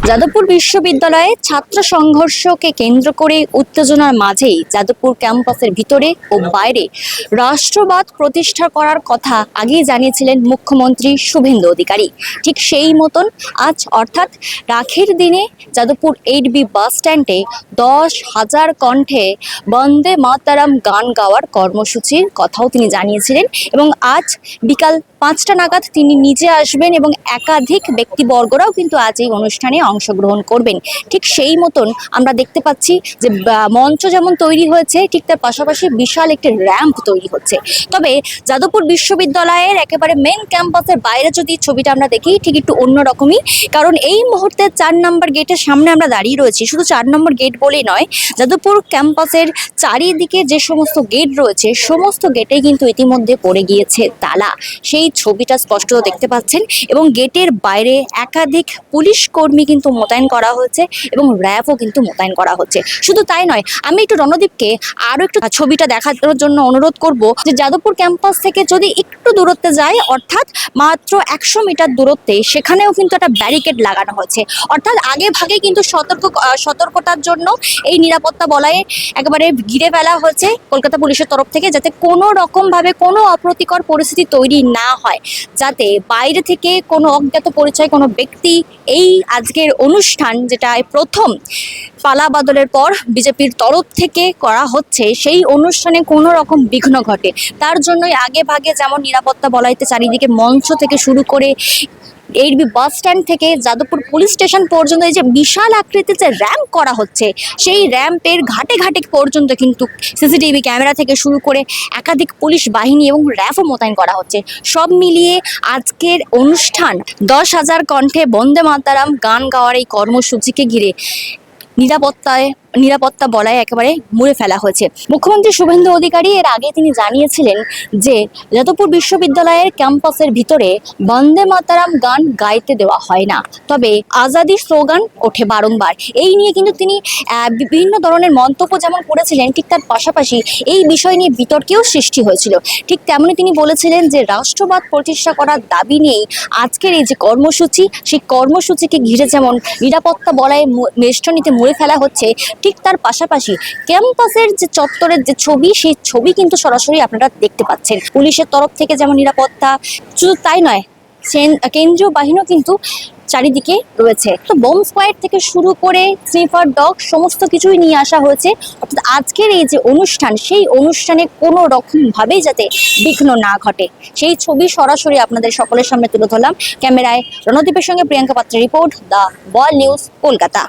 যাদবপুর বিশ্ববিদ্যালয়ে ছাত্র সংঘর্ষকে কেন্দ্র করে উত্তেজনার মাঝেই যাদবপুর ক্যাম্পাসের ভিতরে ও বাইরে রাষ্ট্রবাদ প্রতিষ্ঠা করার কথা আগেই জানিয়েছিলেন মুখ্যমন্ত্রী শুভেন্দু অধিকারী। ঠিক সেই মতন আজ অর্থাৎ রাখির দিনে যাদবপুর 8B বাস স্ট্যান্ডে 10,000 কণ্ঠে বন্দে মাতরম গান গাওয়ার কর্মসূচির কথাও তিনি জানিয়েছিলেন এবং আজ বিকাল 5টা নাগাদ তিনি নিজে আসবেন এবং একাধিক ব্যক্তিবর্গরাও কিন্তু আজ এই অনুষ্ঠানে অংশগ্রহণ করবেন। ঠিক সেই মতন আমরা দেখতে পাচ্ছি যে মঞ্চ যেমন তৈরি হয়েছে ঠিক তার পাশাপাশি বিশাল একটি র্যাম্প তৈরি হচ্ছে। তবে যাদবপুর বিশ্ববিদ্যালয়ের একেবারে মেন ক্যাম্পাসের বাইরে যদি ছবিটা আমরা দেখি ঠিক একটু অন্যরকমই, কারণ এই মুহূর্তে 4 নম্বর গেটের সামনে আমরা দাঁড়িয়ে রয়েছি। শুধু 4 নম্বর গেট বলেই নয়, যাদবপুর ক্যাম্পাসের চারিদিকে যে সমস্ত গেট রয়েছে সমস্ত গেটেই কিন্তু ইতিমধ্যে পড়ে গিয়েছে তালা। সেই ছবিটা স্পষ্ট দেখতে পাচ্ছেন এবং গেটের বাইরে একাধিক পুলিশ কর্মী কিন্তু মোতায়েন করা হয়েছে এবং র্যাবও কিন্তু মোতায়েন করা হচ্ছে। শুধু তাই নয়, আমি একটু রণদীপকে আরো একটু ছবিটা দেখানোর জন্য অনুরোধ করব যে যাদবপুর ক্যাম্পাস থেকে যদি একটু দূরত্বে যায়, অর্থাৎ মাত্র 100 মিটার দূরত্বে, সেখানেও কিন্তু একটা ব্যারিকেড লাগানো হয়েছে। অর্থাৎ আগে ভাগে কিন্তু সতর্কতার জন্য এই নিরাপত্তা বলয়ে একেবারে ঘিরে ফেলা হয়েছে কলকাতা পুলিশের তরফ থেকে, যাতে কোনো রকমভাবে কোনো অপ্রীতিকর পরিস্থিতি তৈরি না হয়, যাতে বাইরে থেকে কোনো অজ্ঞাত পরিচয় কোনো ব্যক্তি এই আজকের অনুষ্ঠান, যেটা প্রথম পালা বদলের পর বিজেপির তরফ থেকে করা হচ্ছে, সেই অনুষ্ঠানে কোনো রকম বিঘ্ন ঘটে তার জন্যই আগে ভাগে যেমন নিরাপত্তা বলয়তে চারিদিকে মঞ্চ থেকে শুরু করে 8B বাস স্ট্যান্ড থেকে যাদবপুর পুলিশ স্টেশন পর্যন্ত এই যে বিশাল আকৃতির যে র্যাম্প করা হচ্ছে, সেই র্যাম্পের ঘাটে ঘাটে পর্যন্ত কিন্তু সিসিটিভি ক্যামেরা থেকে শুরু করে একাধিক পুলিশ বাহিনী এবং র্যাবও মোতায়েন করা হচ্ছে। সব মিলিয়ে আজকের অনুষ্ঠান 10,000 কণ্ঠে বন্দে মাতরম গান গাওয়ার এই কর্মসূচিকে ঘিরে নিরাপত্তা বলয় একেবারে মুড়ে ফেলা হয়েছে। মুখ্যমন্ত্রী শুভেন্দু অধিকারী এর আগে তিনি জানিয়েছিলেন যে যাদবপুর বিশ্ববিদ্যালয়ের ক্যাম্পাসের ভিতরে বন্দে মাতরম গান গাইতে দেওয়া হয় না, তবে আজাদি স্লোগান ওঠে বারংবার। এই নিয়ে কিন্তু তিনি বিভিন্ন ধরনের মন্তব্য যেমন করেছিলেন, ঠিক তার পাশাপাশি এই বিষয় নিয়ে বিতর্কেও সৃষ্টি হয়েছিল। ঠিক তেমনি তিনি বলেছিলেন যে রাষ্ট্রবাদ প্রতিষ্ঠা করার দাবি নিয়েই আজকের এই যে কর্মসূচি, সেই কর্মসূচিকে ঘিরে যেমন নিরাপত্তা বলয়ে বেষ্টনীতে মুড়ে ফেলা হচ্ছে, ঠিক তার পাশাপাশি ক্যাম্পাসের যে চত্বরের যে ছবি, সেই ছবি কিন্তু সরাসরি আপনারা দেখতে পাচ্ছেন। পুলিশের তরফ থেকে যেমন নিরাপত্তা, শুধু তাই নয়, কেন্দ্রীয় বাহিনীও কিন্তু চারিদিকে রয়েছে। তো বোম স্কোয়াড থেকে শুরু করে স্নিফার ডগ সমস্ত কিছুই নিয়ে আসা হয়েছে। অর্থাৎ আজকের এই যে অনুষ্ঠান, সেই অনুষ্ঠানে কোনো রকম ভাবেই যাতে বিঘ্ন না ঘটে, সেই ছবি সরাসরি আপনাদের সকলের সামনে তুলে ধরলাম। ক্যামেরায় রণদীপের সঙ্গে প্রিয়াঙ্কা পাত্রের report, the wall news, Kolkata.